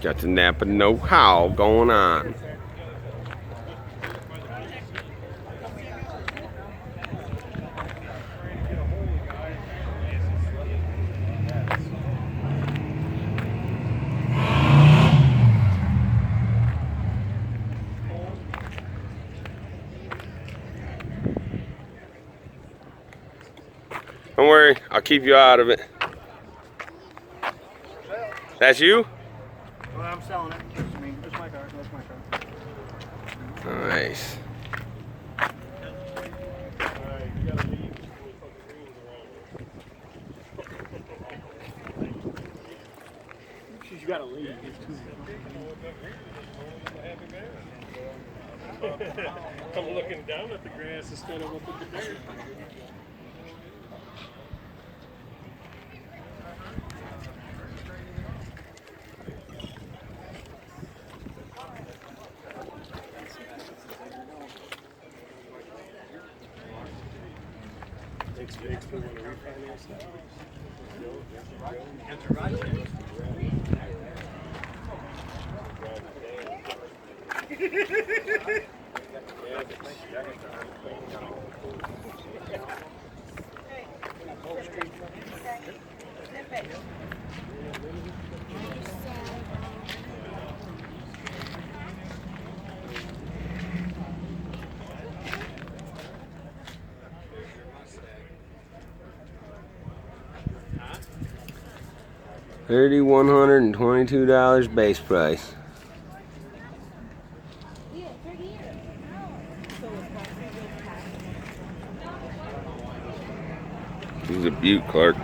Got the Napa know-how going on. Don't worry, I'll keep you out of it. That's you? Well, I'm selling it. That's me. That's my car. That's my car. Nice. You gotta leave. I'm looking down at the grass instead of up at the dirt. Takes big to want to refinance that. $3,122 base price. He's a beaut, Clark.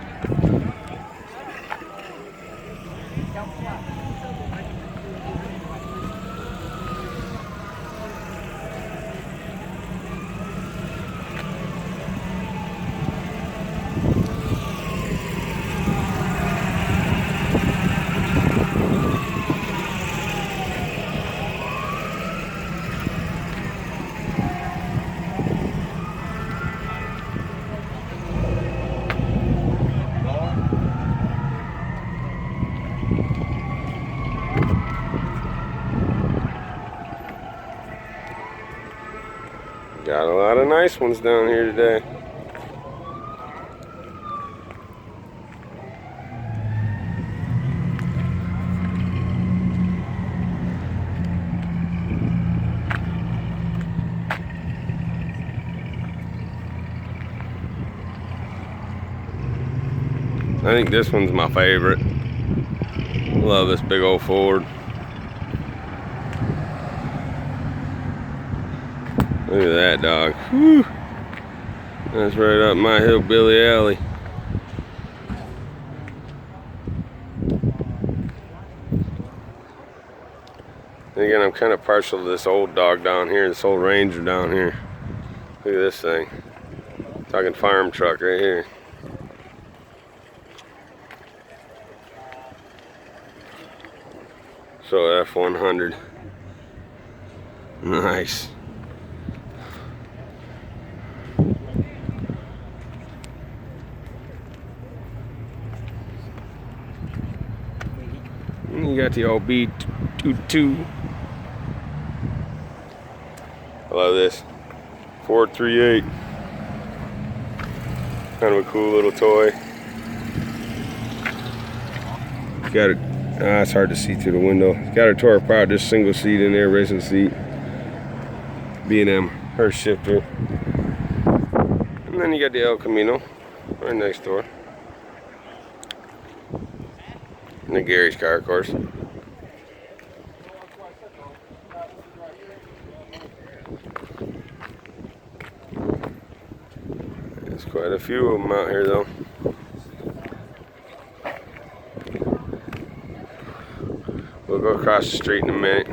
Got a lot of nice ones down here today. I think this one's my favorite. Love this big old Ford. Look at that dog. Whew. That's right up my hillbilly alley. And again, I'm kind of partial to this old dog down here, this old Ranger down here. Look at this thing. Talking farm truck right here. So F-100. Nice. And you got the old B22. I love this. 438. Kind of a cool little toy. Got it. It's hard to see through the window. Got a Torque Power, just single seat in there, racing seat. B&M, her shifter. And then you got the El Camino right next door. And the Gary's car, of course. There's quite a few of them out here, though. We'll go across the street in a minute.